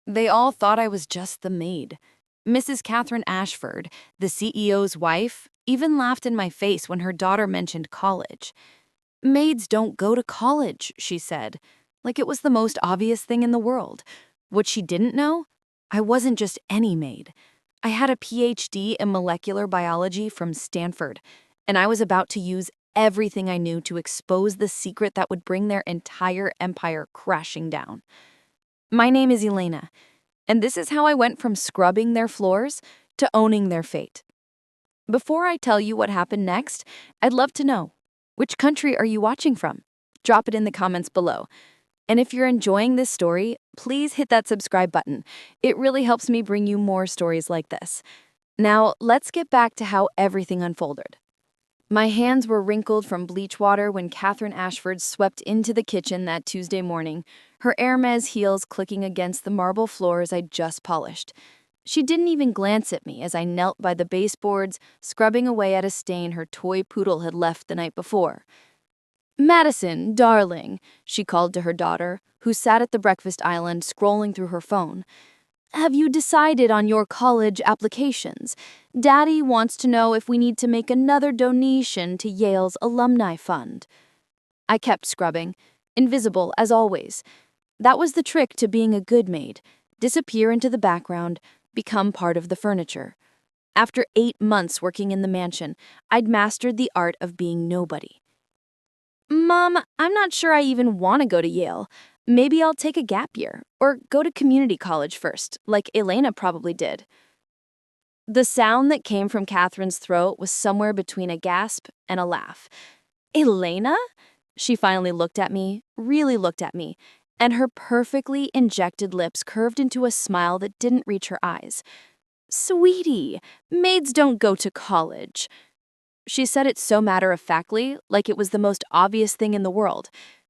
They all thought I was just the maid. Mrs. Catherine Ashford, the CEO's wife, even laughed in my face when her daughter mentioned college. Maids don't go to college, she said, like it was the most obvious thing in the world. What she didn't know? I wasn't just any maid. I had a PhD in molecular biology from Stanford, and I was about to use everything I knew to expose the secret that would bring their entire empire crashing down. My name is Elena, and this is how I went from scrubbing their floors to owning their fate. Before I tell you what happened next, I'd love to know, which country are you watching from? Drop it in the comments below. And if you're enjoying this story, please hit that subscribe button. It really helps me bring you more stories like this. Now, let's get back to how everything unfolded. My hands were wrinkled from bleach water when Catherine Ashford swept into the kitchen that Tuesday morning, her Hermes heels clicking against the marble floors I'd just polished. She didn't even glance at me as I knelt by the baseboards, scrubbing away at a stain her toy poodle had left the night before. "Madison, darling," she called to her daughter, who sat at the breakfast island scrolling through her phone. "Have you decided on your college applications? Daddy wants to know if we need to make another donation to Yale's alumni fund." I kept scrubbing, invisible as always. That was the trick to being a good maid. Disappear into the background, become part of the furniture. After 8 months working in the mansion, I'd mastered the art of being nobody. "Mom, I'm not sure I even want to go to Yale. Maybe I'll take a gap year, or go to community college first, like Elena probably did." The sound that came from Catherine's throat was somewhere between a gasp and a laugh. "Elena?" She finally looked at me, really looked at me, and her perfectly injected lips curved into a smile that didn't reach her eyes. "Sweetie, maids don't go to college." She said it so matter-of-factly, like it was the most obvious thing in the world.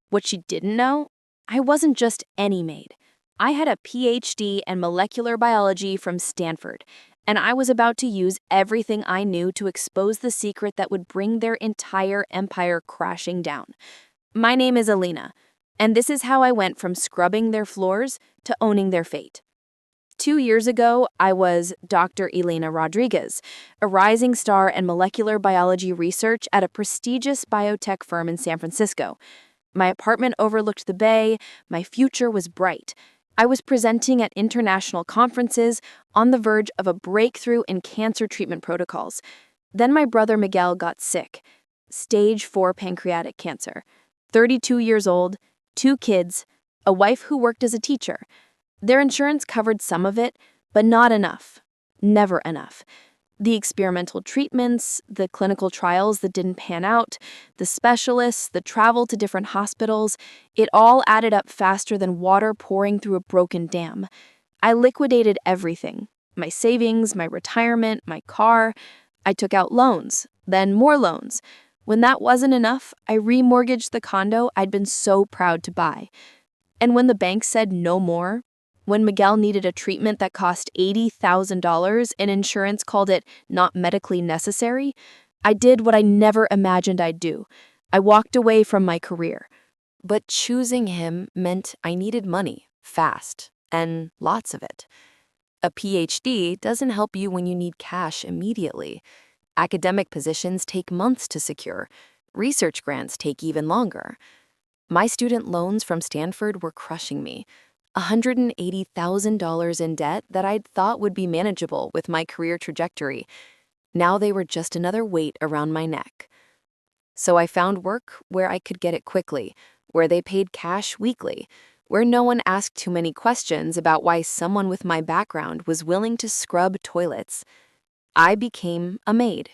What she didn't know? I wasn't just any maid. I had a PhD in molecular biology from Stanford, and I was about to use everything I knew to expose the secret that would bring their entire empire crashing down. My name is Elena, and this is how I went from scrubbing their floors to owning their fate. 2 years ago, I was Dr. Elena Rodriguez, a rising star in molecular biology research at a prestigious biotech firm in San Francisco. My apartment overlooked the bay, my future was bright. I was presenting at international conferences, on the verge of a breakthrough in cancer treatment protocols. Then my brother Miguel got sick. Stage 4 pancreatic cancer. 32 years old, 2 kids, a wife who worked as a teacher. Their insurance covered some of it, but not enough. Never enough. The experimental treatments, the clinical trials that didn't pan out, the specialists, the travel to different hospitals, it all added up faster than water pouring through a broken dam. I liquidated everything. My savings, my retirement, my car. I took out loans, then more loans. When that wasn't enough, I remortgaged the condo I'd been so proud to buy. And when the bank said no more, when Miguel needed a treatment that cost $80,000 and insurance called it not medically necessary, I did what I never imagined I'd do. I walked away from my career. But choosing him meant I needed money, fast, and lots of it. A PhD doesn't help you when you need cash immediately. Academic positions take months to secure. Research grants take even longer. My student loans from Stanford were crushing me. $180,000 in debt that I'd thought would be manageable with my career trajectory. Now they were just another weight around my neck. So I found work where I could get it quickly, where they paid cash weekly, where no one asked too many questions about why someone with my background was willing to scrub toilets. I became a maid.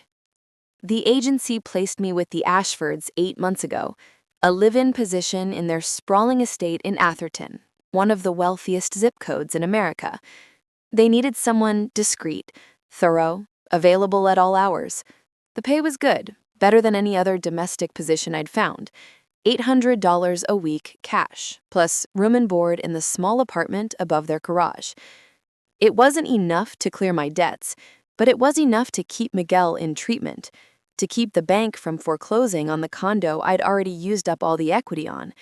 The agency placed me with the Ashfords 8 months ago, a live-in position in their sprawling estate in Atherton, one of the wealthiest zip codes in America. They needed someone discreet, thorough, available at all hours. The pay was good, better than any other domestic position I'd found. $800 a week cash, plus room and board in the small apartment above their garage. It wasn't enough to clear my debts, but it was enough to keep Miguel in treatment, to keep the bank from foreclosing on the condo I'd already used up all the equity on.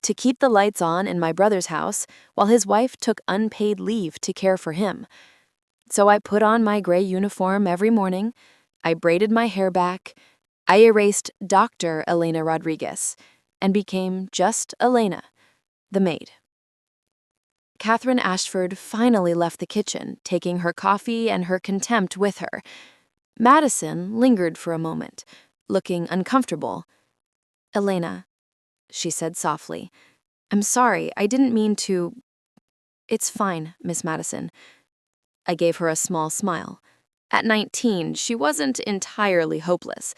to keep the lights on in my brother's house while his wife took unpaid leave to care for him. So I put on my gray uniform every morning, I braided my hair back, I erased Dr. Elena Rodriguez, and became just Elena, the maid. Catherine Ashford finally left the kitchen, taking her coffee and her contempt with her. Madison lingered for a moment, looking uncomfortable. "Elena," she said softly, "I'm sorry, I didn't mean to—" "It's fine, Miss Madison." I gave her a small smile. At 19, she wasn't entirely hopeless.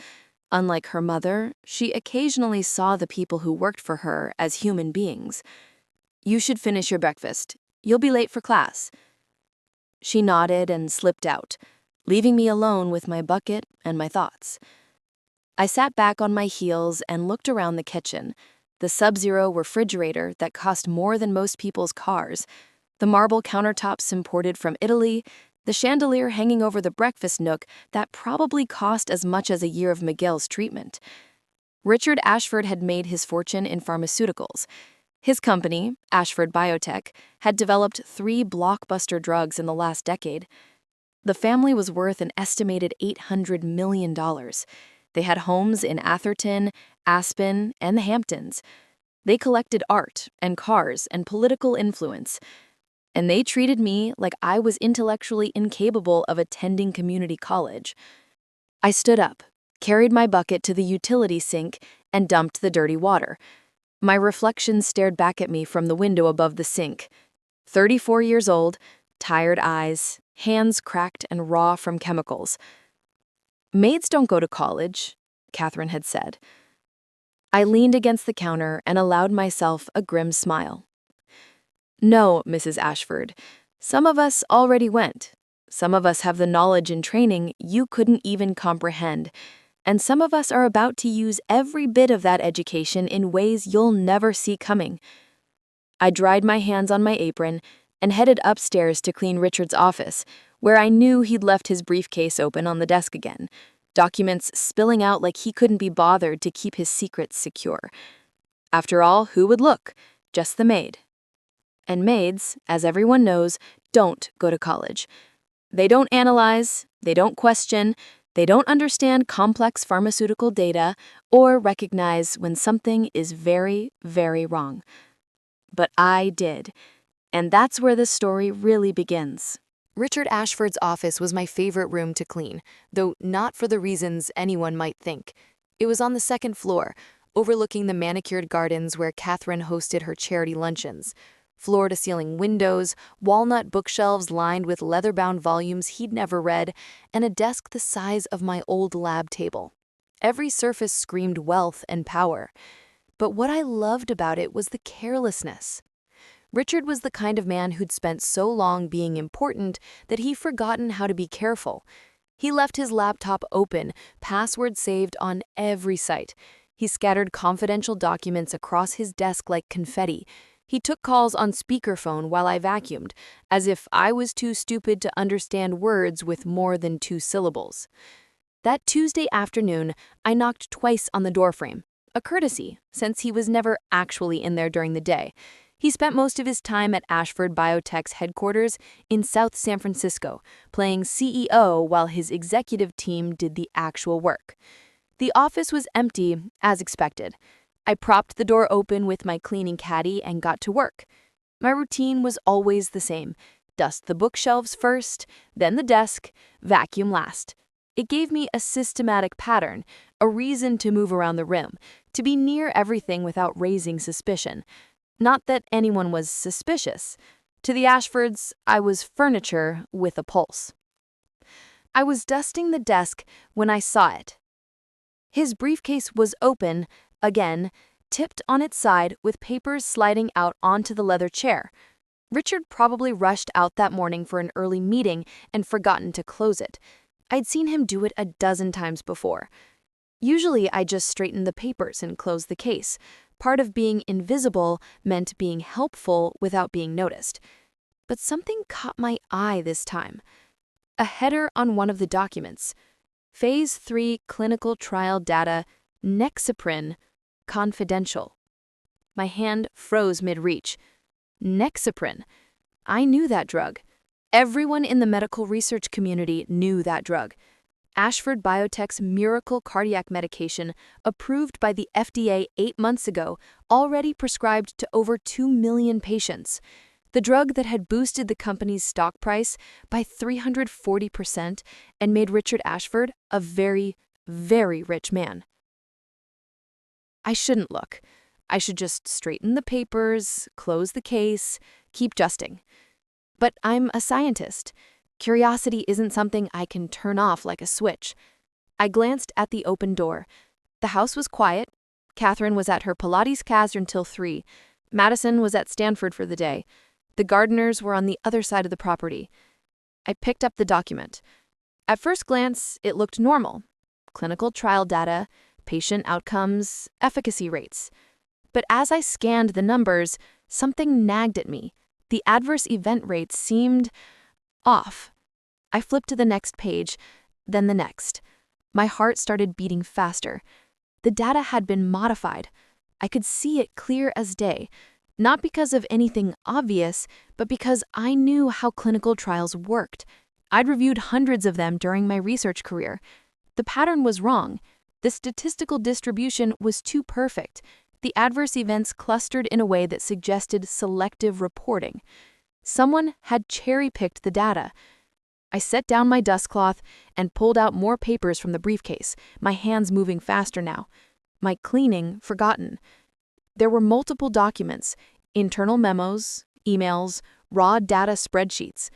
Unlike her mother, she occasionally saw the people who worked for her as human beings. "You should finish your breakfast. You'll be late for class." She nodded and slipped out, leaving me alone with my bucket and my thoughts. I sat back on my heels and looked around the kitchen, the Sub-Zero refrigerator that cost more than most people's cars, the marble countertops imported from Italy, the chandelier hanging over the breakfast nook that probably cost as much as a year of Miguel's treatment. Richard Ashford had made his fortune in pharmaceuticals. His company, Ashford Biotech, had developed 3 blockbuster drugs in the last decade. The family was worth an estimated $800 million. They had homes in Atherton, Aspen, and the Hamptons. They collected art and cars and political influence. And they treated me like I was intellectually incapable of attending community college. I stood up, carried my bucket to the utility sink, and dumped the dirty water. My reflection stared back at me from the window above the sink. 34 years old, tired eyes, hands cracked and raw from chemicals. "Maids don't go to college," Catherine had said. I leaned against the counter and allowed myself a grim smile. "No, Mrs. Ashford. Some of us already went. Some of us have the knowledge and training you couldn't even comprehend. And some of us are about to use every bit of that education in ways you'll never see coming." I dried my hands on my apron and headed upstairs to clean Richard's office, where I knew he'd left his briefcase open on the desk again, documents spilling out like he couldn't be bothered to keep his secrets secure. After all, who would look? Just the maid. And maids, as everyone knows, don't go to college. They don't analyze, they don't question, they don't understand complex pharmaceutical data or recognize when something is very, very wrong. But I did, and that's where the story really begins. Richard Ashford's office was my favorite room to clean, though not for the reasons anyone might think. It was on the 2nd floor, overlooking the manicured gardens where Catherine hosted her charity luncheons. Floor-to-ceiling windows, walnut bookshelves lined with leather-bound volumes he'd never read, and a desk the size of my old lab table. Every surface screamed wealth and power. But what I loved about it was the carelessness. Richard was the kind of man who'd spent so long being important that he'd forgotten how to be careful. He left his laptop open, password saved on every site. He scattered confidential documents across his desk like confetti. He took calls on speakerphone while I vacuumed, as if I was too stupid to understand words with more than 2 syllables. That Tuesday afternoon, I knocked twice on the doorframe, a courtesy, since he was never actually in there during the day. He spent most of his time at Ashford Biotech's headquarters in South San Francisco, playing CEO while his executive team did the actual work. The office was empty, as expected. I propped the door open with my cleaning caddy and got to work. My routine was always the same: dust the bookshelves first, then the desk, vacuum last. It gave me a systematic pattern, a reason to move around the room, to be near everything without raising suspicion. Not that anyone was suspicious. To the Ashfords, I was furniture with a pulse. I was dusting the desk when I saw it. His briefcase was open, again, tipped on its side with papers sliding out onto the leather chair. Richard probably rushed out that morning for an early meeting and forgotten to close it. I'd seen him do it a dozen times before. Usually I just straightened the papers and closed the case. Part of being invisible meant being helpful without being noticed. But something caught my eye this time. A header on one of the documents. Phase 3 clinical trial data, Nexaprin, confidential. My hand froze mid-reach. Nexaprin. I knew that drug. Everyone in the medical research community knew that drug. Ashford Biotech's miracle cardiac medication, approved by the FDA 8 months ago, already prescribed to over 2 million patients. The drug that had boosted the company's stock price by 340% and made Richard Ashford a very, very rich man. I shouldn't look. I should just straighten the papers, close the case, keep dusting. But I'm a scientist. Curiosity isn't something I can turn off like a switch. I glanced at the open door. The house was quiet. Catherine was at her Pilates class until 3. Madison was at Stanford for the day. The gardeners were on the other side of the property. I picked up the document. At first glance, it looked normal. Clinical trial data, patient outcomes, efficacy rates. But as I scanned the numbers, something nagged at me. The adverse event rates seemed off. I flipped to the next page, then the next. My heart started beating faster. The data had been modified. I could see it clear as day, not because of anything obvious, but because I knew how clinical trials worked. I'd reviewed hundreds of them during my research career. The pattern was wrong. The statistical distribution was too perfect. The adverse events clustered in a way that suggested selective reporting. Someone had cherry-picked the data. I set down my dust cloth and pulled out more papers from the briefcase, my hands moving faster now. My cleaning forgotten. There were multiple documents, internal memos, emails, raw data spreadsheets.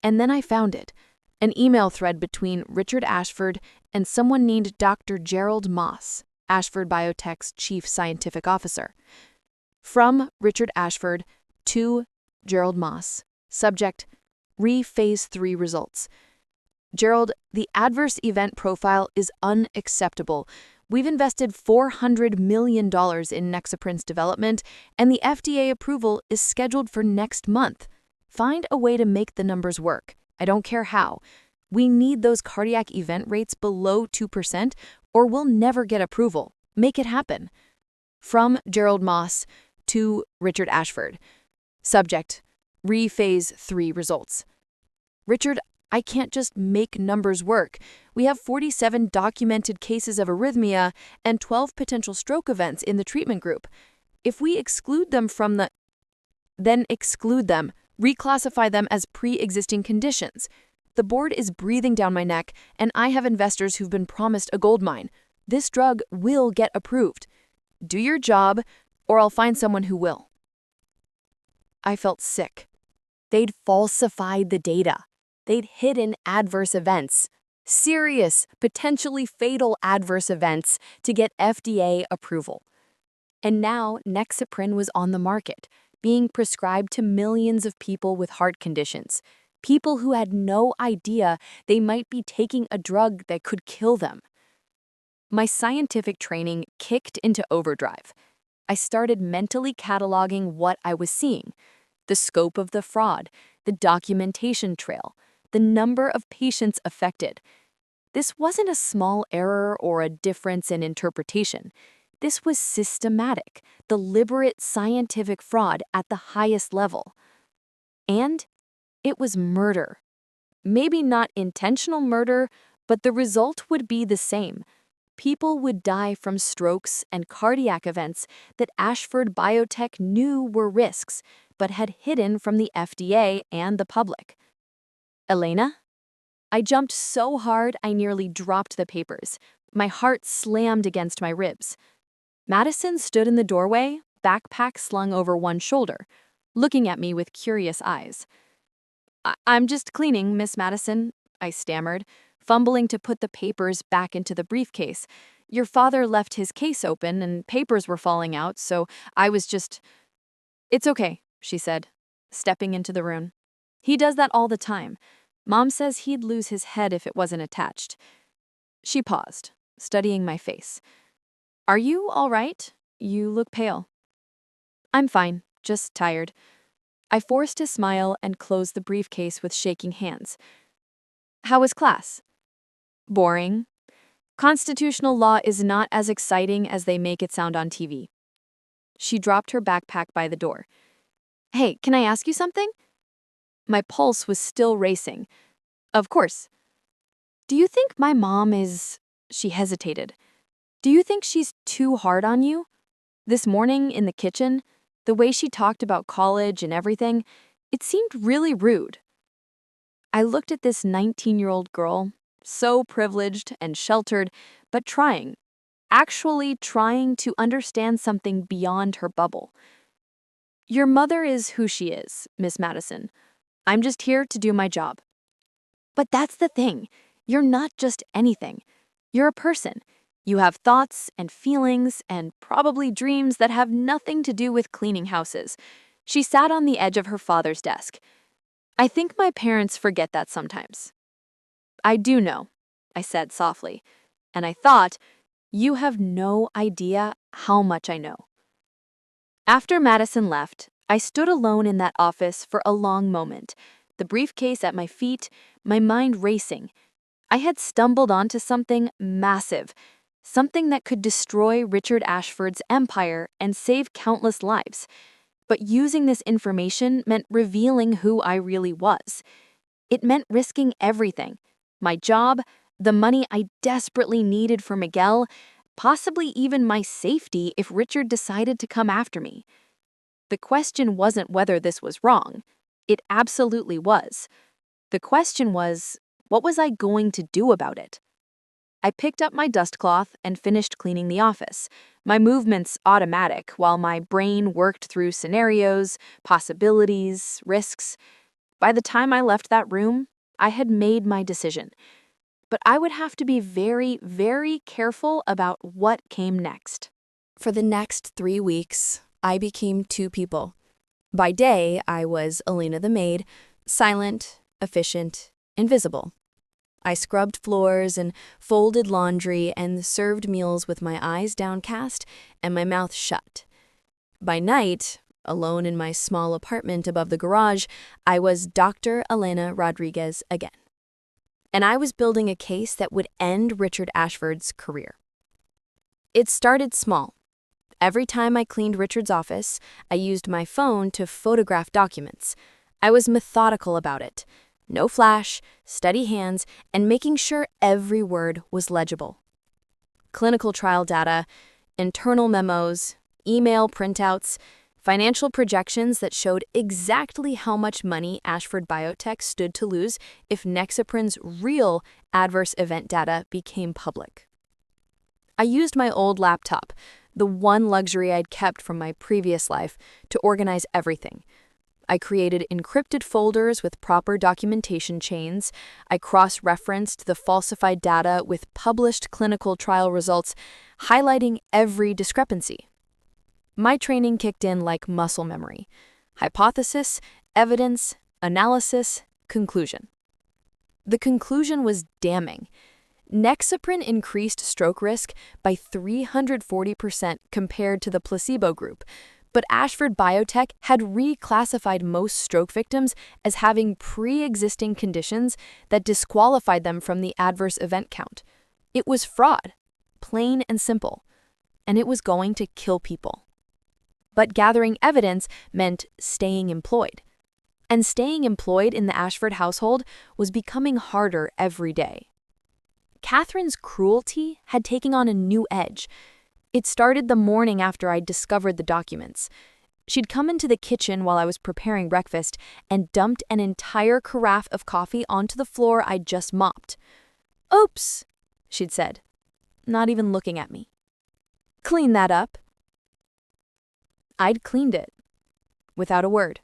And then I found it, an email thread between Richard Ashford and someone named Dr. Gerald Moss, Ashford Biotech's chief scientific officer. From Richard Ashford to Gerald Moss. Subject: Phase 3 results. Gerald, the adverse event profile is unacceptable. We've invested $400 million in Nexaprin's development, and the FDA approval is scheduled for next month. Find a way to make the numbers work. I don't care how. We need those cardiac event rates below 2%, or we'll never get approval. Make it happen. From Gerald Moss to Richard Ashford. Subject: Phase 3 results. Richard, I can't just make numbers work. We have 47 documented cases of arrhythmia and 12 potential stroke events in the treatment group. If we exclude them then exclude them, reclassify them as pre-existing conditions. The board is breathing down my neck, and I have investors who've been promised a gold mine. This drug will get approved. Do your job, or I'll find someone who will. I felt sick. They'd falsified the data. They'd hidden adverse events, serious, potentially fatal adverse events, to get FDA approval. And now Nexaprin was on the market, being prescribed to millions of people with heart conditions, people who had no idea they might be taking a drug that could kill them. My scientific training kicked into overdrive. I started mentally cataloging what I was seeing: the scope of the fraud, the documentation trail, the number of patients affected. This wasn't a small error or a difference in interpretation. This was systematic, deliberate scientific fraud at the highest level. And it was murder. Maybe not intentional murder, but the result would be the same. People would die from strokes and cardiac events that Ashford Biotech knew were risks, but had hidden from the FDA and the public. Elena? I jumped so hard I nearly dropped the papers. My heart slammed against my ribs. Madison stood in the doorway, backpack slung over one shoulder, looking at me with curious eyes. I'm just cleaning, Miss Madison, I stammered, fumbling to put the papers back into the briefcase. Your father left his case open and papers were falling out, so I was just... It's okay, she said, stepping into the room. He does that all the time. Mom says he'd lose his head if it wasn't attached. She paused, studying my face. Are you all right? You look pale. I'm fine, just tired. I forced a smile and closed the briefcase with shaking hands. How was class? Boring. Constitutional law is not as exciting as they make it sound on TV. She dropped her backpack by the door. "Hey, can I ask you something?" My pulse was still racing. "Of course." "Do you think my mom is—" She hesitated. "Do you think she's too hard on you? This morning in the kitchen, the way she talked about college and everything, it seemed really rude." I looked at this 19-year-old girl, so privileged and sheltered, but actually trying to understand something beyond her bubble. "Your mother is who she is, Miss Madison. I'm just here to do my job." "But that's the thing. You're not just anything. You're a person. You have thoughts and feelings and probably dreams that have nothing to do with cleaning houses." She sat on the edge of her father's desk. "I think my parents forget that sometimes." "I do know," I said softly, and I thought, you have no idea how much I know. After Madison left, I stood alone in that office for a long moment, the briefcase at my feet, my mind racing. I had stumbled onto something massive, something that could destroy Richard Ashford's empire and save countless lives. But using this information meant revealing who I really was. It meant risking everything: my job, the money I desperately needed for Miguel, possibly even my safety if Richard decided to come after me. The question wasn't whether this was wrong. It absolutely was. The question was, what was I going to do about it? I picked up my dustcloth and finished cleaning the office, my movements automatic while my brain worked through scenarios, possibilities, risks. By the time I left that room, I had made my decision. But I would have to be very, very careful about what came next. For the next 3 weeks, I became two people. By day, I was Elena the maid, silent, efficient, invisible. I scrubbed floors and folded laundry and served meals with my eyes downcast and my mouth shut. By night, alone in my small apartment above the garage, I was Dr. Elena Rodriguez again. And I was building a case that would end Richard Ashford's career. It started small. Every time I cleaned Richard's office, I used my phone to photograph documents. I was methodical about it. No flash, steady hands, and making sure every word was legible. Clinical trial data, internal memos, email printouts, financial projections that showed exactly how much money Ashford Biotech stood to lose if Nexaprin's real adverse event data became public. I used my old laptop, the one luxury I'd kept from my previous life, to organize everything. I created encrypted folders with proper documentation chains. I cross-referenced the falsified data with published clinical trial results, highlighting every discrepancy. My training kicked in like muscle memory: hypothesis, evidence, analysis, conclusion. The conclusion was damning. Nexaprin increased stroke risk by 340% compared to the placebo group, but Ashford Biotech had reclassified most stroke victims as having pre-existing conditions that disqualified them from the adverse event count. It was fraud, plain and simple, and it was going to kill people. But gathering evidence meant staying employed. And staying employed in the Ashford household was becoming harder every day. Catherine's cruelty had taken on a new edge. It started the morning after I'd discovered the documents. She'd come into the kitchen while I was preparing breakfast and dumped an entire carafe of coffee onto the floor I'd just mopped. "Oops," she'd said, not even looking at me. "Clean that up." I'd cleaned it, without a word.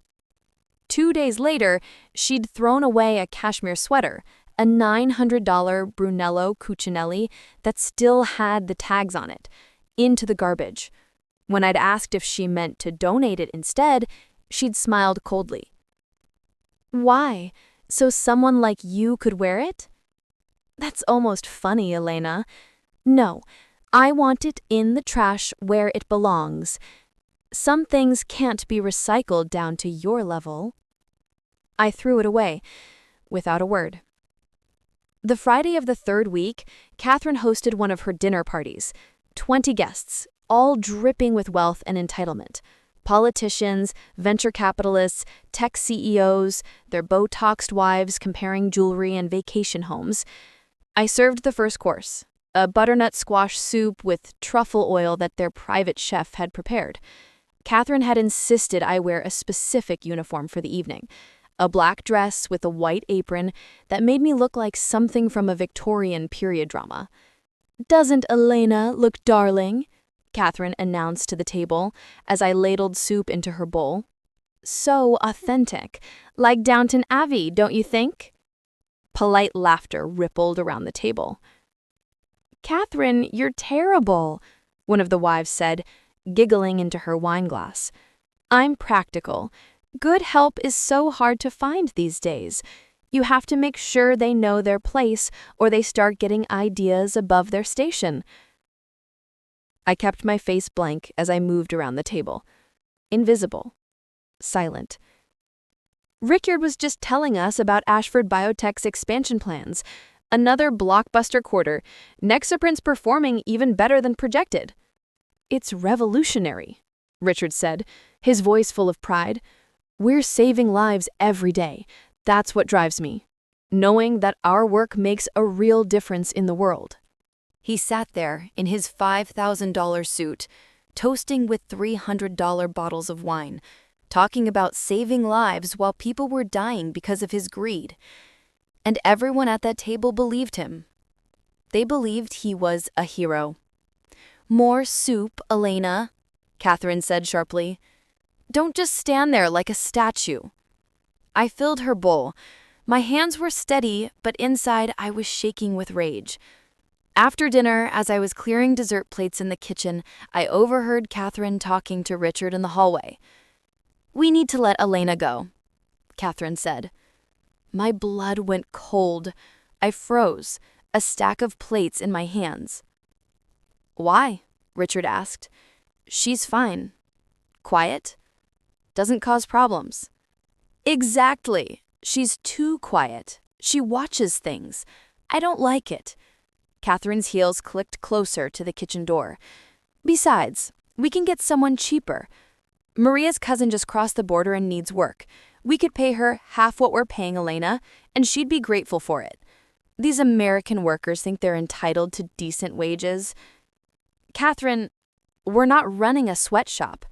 2 days later, she'd thrown away a cashmere sweater, a $900 Brunello Cucinelli that still had the tags on it, into the garbage. When I'd asked if she meant to donate it instead, she'd smiled coldly. "Why? So someone like you could wear it?" "That's almost funny, Elena." "No, I want it in the trash where it belongs. Some things can't be recycled down to your level." I threw it away, without a word. The Friday of the third week, Catherine hosted one of her dinner parties. 20 guests, all dripping with wealth and entitlement. Politicians, venture capitalists, tech CEOs, their Botoxed wives comparing jewelry and vacation homes. I served the first course, a butternut squash soup with truffle oil that their private chef had prepared. Catherine had insisted I wear a specific uniform for the evening, a black dress with a white apron that made me look like something from a Victorian period drama. "Doesn't Elena look darling?" Catherine announced to the table as I ladled soup into her bowl. "So authentic, like Downton Abbey, don't you think?" Polite laughter rippled around the table. "Catherine, you're terrible," one of the wives said, giggling into her wineglass. "I'm practical. Good help is so hard to find these days. You have to make sure they know their place or they start getting ideas above their station." I kept my face blank as I moved around the table. Invisible. Silent. "Richard was just telling us about Ashford Biotech's expansion plans. Another blockbuster quarter. Nexaprint's performing even better than projected." "It's revolutionary," Richard said, his voice full of pride. "We're saving lives every day. That's what drives me. Knowing that our work makes a real difference in the world." He sat there in his $5,000 suit, toasting with $300 bottles of wine, talking about saving lives while people were dying because of his greed. And everyone at that table believed him. They believed he was a hero. "More soup, Elena," Catherine said sharply. "Don't just stand there like a statue." I filled her bowl. My hands were steady, but inside I was shaking with rage. After dinner, as I was clearing dessert plates in the kitchen, I overheard Catherine talking to Richard in the hallway. "We need to let Elena go," Catherine said. My blood went cold. I froze, a stack of plates in my hands. "Why?" Richard asked. "She's fine. Quiet. Doesn't cause problems." "Exactly. She's too quiet. She watches things. I don't like it." Catherine's heels clicked closer to the kitchen door. "Besides, we can get someone cheaper. Maria's cousin just crossed the border and needs work. We could pay her half what we're paying Elena, and she'd be grateful for it. These American workers think they're entitled to decent wages." "Catherine, we're not running a sweatshop."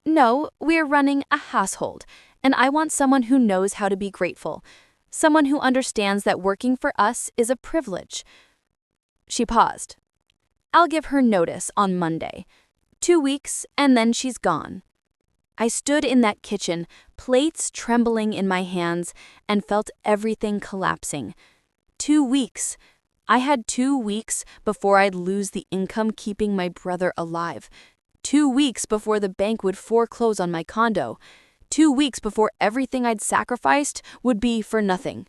"No, we're running a household, and I want someone who knows how to be grateful, someone who understands that working for us is a privilege." She paused. "I'll give her notice on Monday. 2 weeks, and then she's gone." I stood in that kitchen, plates trembling in my hands, and felt everything collapsing. 2 weeks. I had 2 weeks before I'd lose the income keeping my brother alive. 2 weeks before the bank would foreclose on my condo. 2 weeks before everything I'd sacrificed would be for nothing.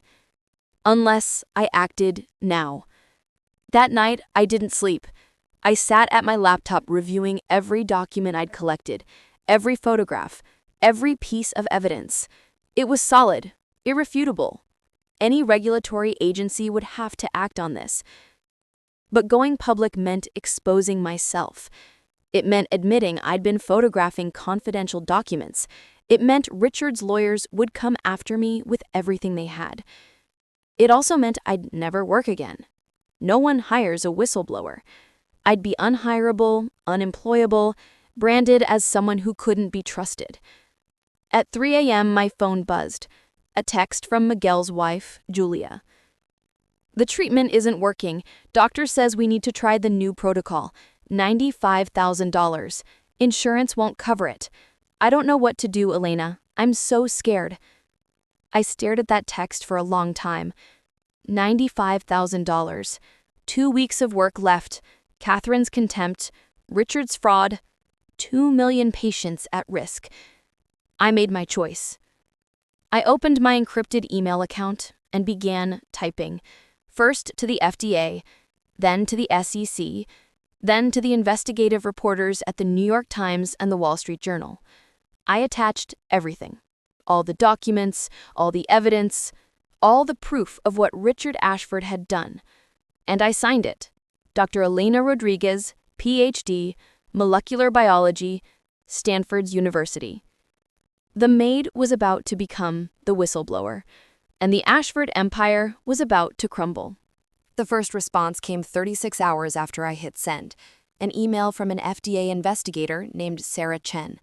Unless I acted now. That night, I didn't sleep. I sat at my laptop reviewing every document I'd collected, every photograph, every piece of evidence. It was solid, irrefutable. Any regulatory agency would have to act on this. But going public meant exposing myself. It meant admitting I'd been photographing confidential documents. It meant Richard's lawyers would come after me with everything they had. It also meant I'd never work again. No one hires a whistleblower. I'd be unhireable, unemployable, branded as someone who couldn't be trusted. At 3 a.m., my phone buzzed. A text from Miguel's wife, Julia. "The treatment isn't working. Doctor says we need to try the new protocol. $95,000. Insurance won't cover it. I don't know what to do, Elena. I'm so scared." I stared at that text for a long time. $95,000. 2 weeks of work left. Catherine's contempt. Richard's fraud. 2 million patients at risk. I made my choice. I opened my encrypted email account and began typing, first to the FDA, then to the SEC, then to the investigative reporters at the New York Times and the Wall Street Journal. I attached everything, all the documents, all the evidence, all the proof of what Richard Ashford had done. And I signed it. Dr. Elena Rodriguez, PhD, Molecular Biology, Stanford's University. The Maid was about to become the whistleblower, and the Ashford empire was about to crumble. The first response came 36 hours after I hit send, an email from an FDA investigator named Sarah Chen.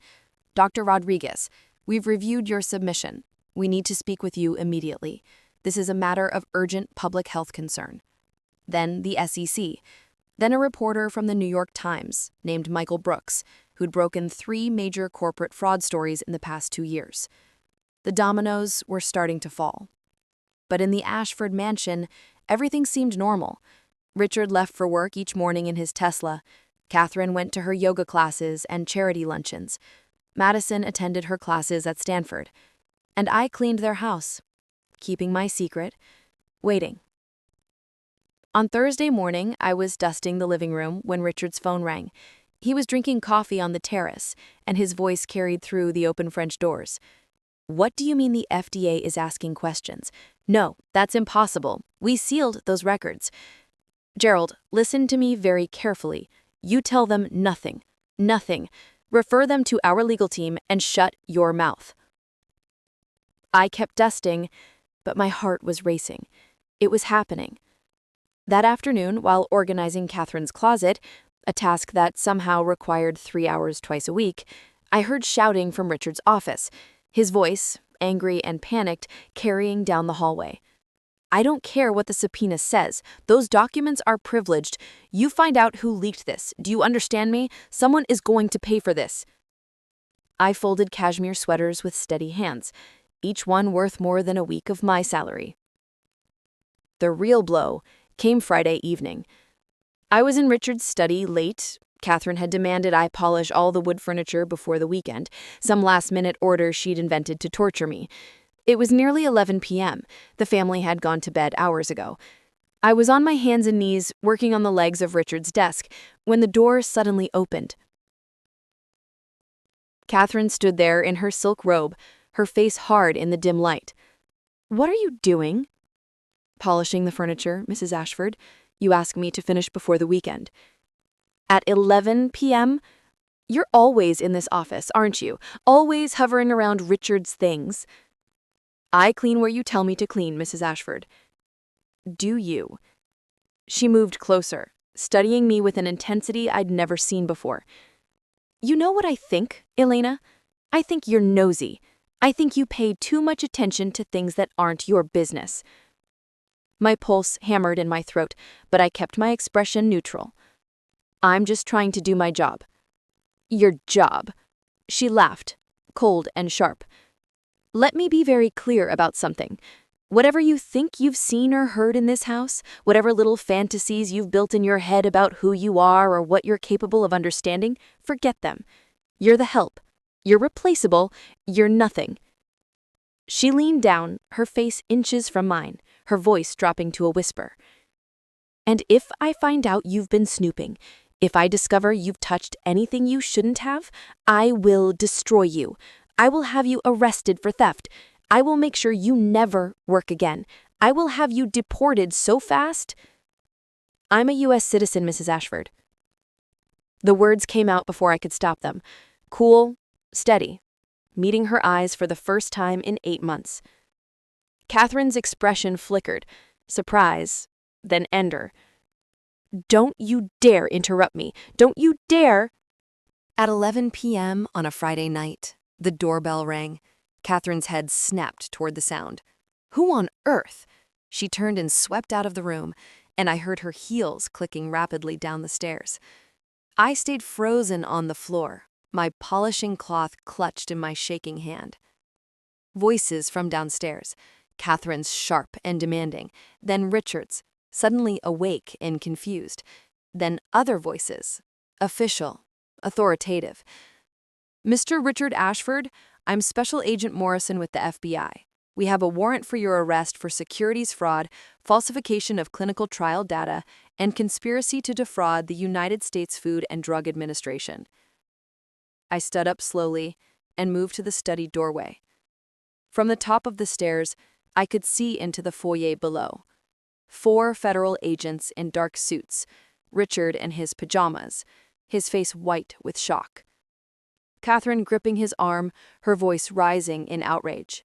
Dr. Rodriguez, we've reviewed your submission. We need to speak with you immediately. This is a matter of urgent public health concern. Then the SEC. Then a reporter from the New York Times named Michael Brooks, who'd broken 3 major corporate fraud stories in the past 2 years. The dominoes were starting to fall. But in the Ashford mansion, everything seemed normal. Richard left for work each morning in his Tesla. Catherine went to her yoga classes and charity luncheons. Madison attended her classes at Stanford. And I cleaned their house, keeping my secret, waiting. On Thursday morning, I was dusting the living room when Richard's phone rang. He was drinking coffee on the terrace, and his voice carried through the open French doors. What do you mean the FDA is asking questions? No, that's impossible. We sealed those records. Gerald, listen to me very carefully. You tell them nothing. Nothing. Refer them to our legal team and shut your mouth. I kept dusting, but my heart was racing. It was happening. That afternoon, while organizing Catherine's closet, a task that somehow required 3 hours twice a week, I heard shouting from Richard's office, his voice, angry and panicked, carrying down the hallway. I don't care what the subpoena says. Those documents are privileged. You find out who leaked this. Do you understand me? Someone is going to pay for this. I folded cashmere sweaters with steady hands, each one worth more than a week of my salary. The real blow came Friday evening. I was in Richard's study late. Catherine had demanded I polish all the wood furniture before the weekend, some last-minute order she'd invented to torture me. It was nearly 11 p.m. The family had gone to bed hours ago. I was on my hands and knees working on the legs of Richard's desk when the door suddenly opened. Catherine stood there in her silk robe, her face hard in the dim light. "What are you doing?" "Polishing the furniture, Mrs. Ashford. You asked me to finish before the weekend." "At 11 p.m.? You're always in this office, aren't you? Always hovering around Richard's things." "I clean where you tell me to clean, Mrs. Ashford." "Do you?" She moved closer, studying me with an intensity I'd never seen before. "You know what I think, Elena? I think you're nosy. I think you pay too much attention to things that aren't your business." My pulse hammered in my throat, but I kept my expression neutral. "I'm just trying to do my job." "Your job?" She laughed, cold and sharp. "Let me be very clear about something. Whatever you think you've seen or heard in this house, whatever little fantasies you've built in your head about who you are or what you're capable of understanding, forget them. You're the help. You're replaceable. You're nothing." She leaned down, her face inches from mine, her voice dropping to a whisper. "And if I find out you've been snooping, if I discover you've touched anything you shouldn't have, I will destroy you. I will have you arrested for theft. I will make sure you never work again. I will have you deported so fast." "I'm a U.S. citizen, Mrs. Ashford." The words came out before I could stop them. Cool, steady, meeting her eyes for the first time in 8 months. Catherine's expression flickered, surprise, then anger. "Don't you dare interrupt me. Don't you dare." At 11 p.m. on a Friday night, the doorbell rang. Catherine's head snapped toward the sound. Who on earth? She turned and swept out of the room, and I heard her heels clicking rapidly down the stairs. I stayed frozen on the floor, my polishing cloth clutched in my shaking hand. Voices from downstairs, Catherine's sharp and demanding, then Richard's, suddenly awake and confused, then other voices, official, authoritative. "Mr. Richard Ashford, I'm Special Agent Morrison with the FBI. We have a warrant for your arrest for securities fraud, falsification of clinical trial data, and conspiracy to defraud the United States Food and Drug Administration." I stood up slowly and moved to the study doorway. From the top of the stairs, I could see into the foyer below. 4 federal agents in dark suits, Richard in his pajamas, his face white with shock. Catherine gripping his arm, her voice rising in outrage.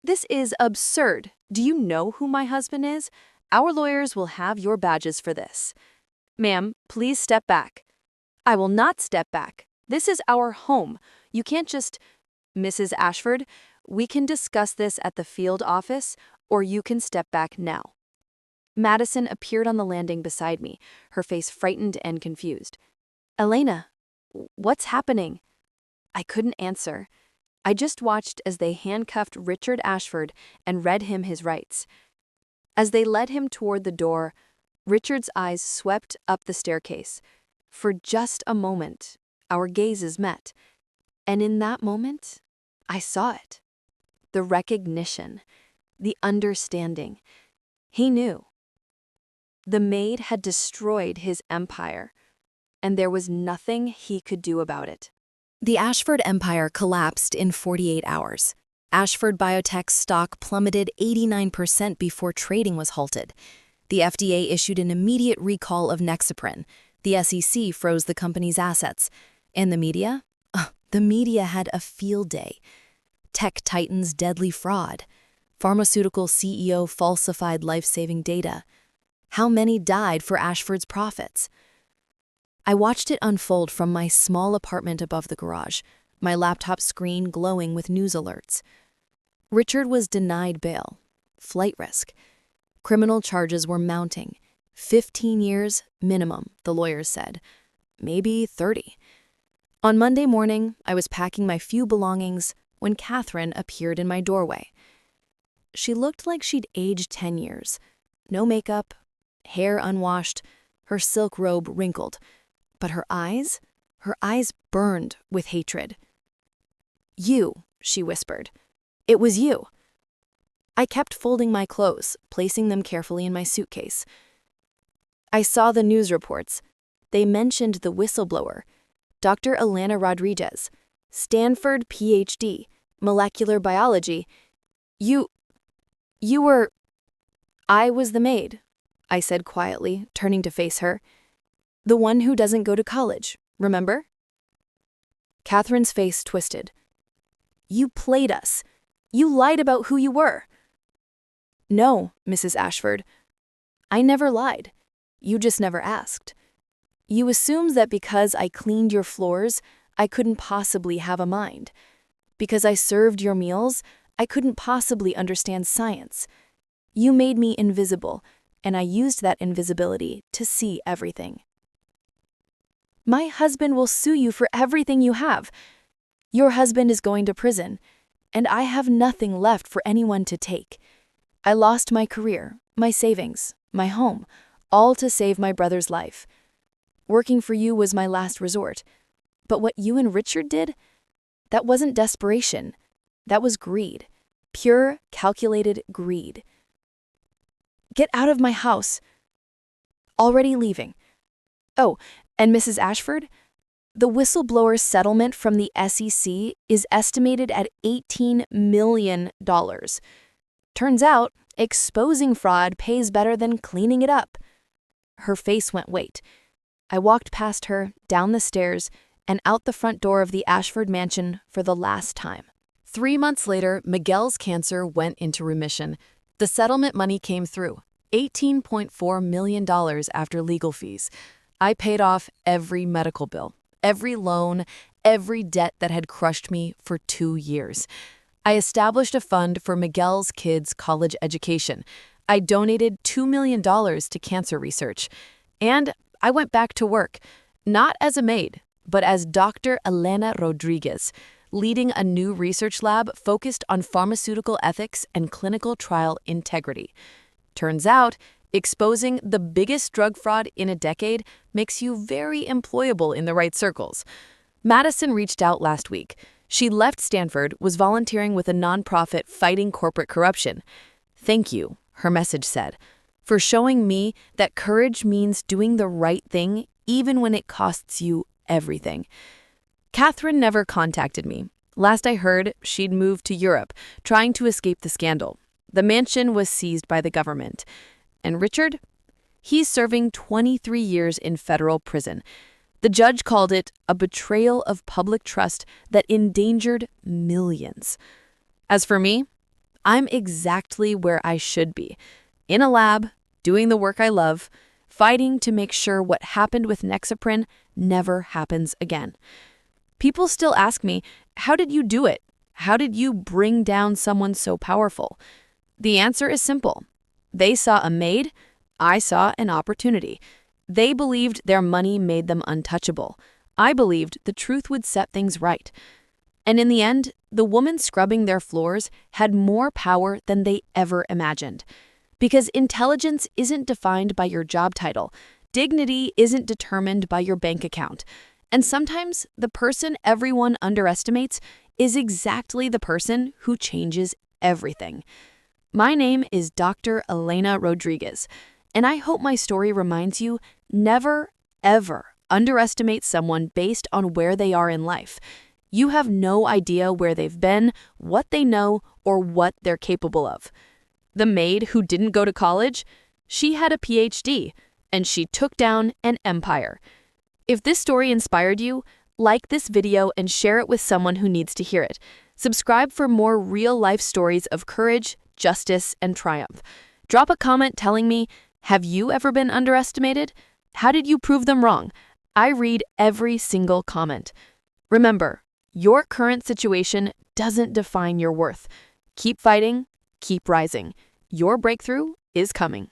"This is absurd. Do you know who my husband is? Our lawyers will have your badges for this." "Ma'am, please step back." "I will not step back. This is our home. You can't just—" "Mrs. Ashford, we can discuss this at the field office, or you can step back now." Madison appeared on the landing beside me, her face frightened and confused. "Elena, what's happening?" I couldn't answer. I just watched as they handcuffed Richard Ashford and read him his rights. As they led him toward the door, Richard's eyes swept up the staircase. For just a moment, our gazes met. And in that moment, I saw it. The recognition, the understanding. He knew. The Maid had destroyed his empire, and there was nothing he could do about it. The Ashford empire collapsed in 48 hours. Ashford Biotech's stock plummeted 89% before trading was halted. The FDA issued an immediate recall of Nexaprin. The SEC froze the company's assets. And the media? The media had a field day. Tech titans' deadly fraud. Pharmaceutical CEO falsified life-saving data. How many died for Ashford's profits? I watched it unfold from my small apartment above the garage, my laptop screen glowing with news alerts. Richard was denied bail. Flight risk. Criminal charges were mounting. 15 years minimum, the lawyers said. Maybe 30. On Monday morning, I was packing my few belongings when Catherine appeared in my doorway. She looked like she'd aged 10 years. No makeup, hair unwashed, her silk robe wrinkled. But her eyes burned with hatred. "You," she whispered. "It was you." I kept folding my clothes, placing them carefully in my suitcase. I saw the news reports. They mentioned the whistleblower, Dr. Elena Rodriguez, Stanford PhD, molecular biology. You were— "I was the maid," I said quietly, turning to face her. "The one who doesn't go to college, remember?" Catherine's face twisted. "You played us. You lied about who you were." "No, Mrs. Ashford. I never lied. You just never asked. You assumed that because I cleaned your floors, I couldn't possibly have a mind. Because I served your meals, I couldn't possibly understand science. You made me invisible, and I used that invisibility to see everything. My husband will sue you for everything you have. Your husband is going to prison, and I have nothing left for anyone to take. I lost my career, my savings, my home, all to save my brother's life. Working for you was my last resort. But what you and Richard did, that wasn't desperation. That was greed. Pure, calculated greed. Get out of my house. Already leaving. Oh, and Mrs. Ashford, the whistleblower settlement from the SEC is estimated at $18 million. Turns out, exposing fraud pays better than cleaning it up. Her face went white. I walked past her, down the stairs, and out the front door of the Ashford mansion for the last time. 3 months later, Miguel's cancer went into remission. The settlement money came through, $18.4 million after legal fees. I paid off every medical bill, every loan, every debt that had crushed me for 2 years. I established a fund for Miguel's kids' college education. I donated $2 million to cancer research. And I went back to work, not as a maid, but as Dr. Elena Rodriguez, leading a new research lab focused on pharmaceutical ethics and clinical trial integrity. Turns out, exposing the biggest drug fraud in a decade makes you very employable in the right circles. Madison reached out last week. She left Stanford, was volunteering with a nonprofit fighting corporate corruption. "Thank you," her message said, "for showing me that courage means doing the right thing even when it costs you everything." Catherine never contacted me. Last I heard, she'd moved to Europe, trying to escape the scandal. The mansion was seized by the government. And Richard? He's serving 23 years in federal prison. The judge called it a betrayal of public trust that endangered millions. As for me, I'm exactly where I should be, in a lab, doing the work I love, fighting to make sure what happened with Nexaprin never happens again. People still ask me, how did you do it? How did you bring down someone so powerful? The answer is simple. They saw a maid, I saw an opportunity. They believed their money made them untouchable. I believed the truth would set things right. And in the end, the woman scrubbing their floors had more power than they ever imagined. Because intelligence isn't defined by your job title. Dignity isn't determined by your bank account. And sometimes the person everyone underestimates is exactly the person who changes everything. My name is Dr. Elena Rodriguez, and I hope my story reminds you never, ever underestimate someone based on where they are in life. You have no idea where they've been, what they know, or what they're capable of. The maid who didn't go to college, she had a PhD, and she took down an empire. If this story inspired you, like this video and share it with someone who needs to hear it. Subscribe for more real-life stories of courage, justice, and triumph. Drop a comment telling me, have you ever been underestimated? How did you prove them wrong? I read every single comment. Remember, your current situation doesn't define your worth. Keep fighting, keep rising. Your breakthrough is coming.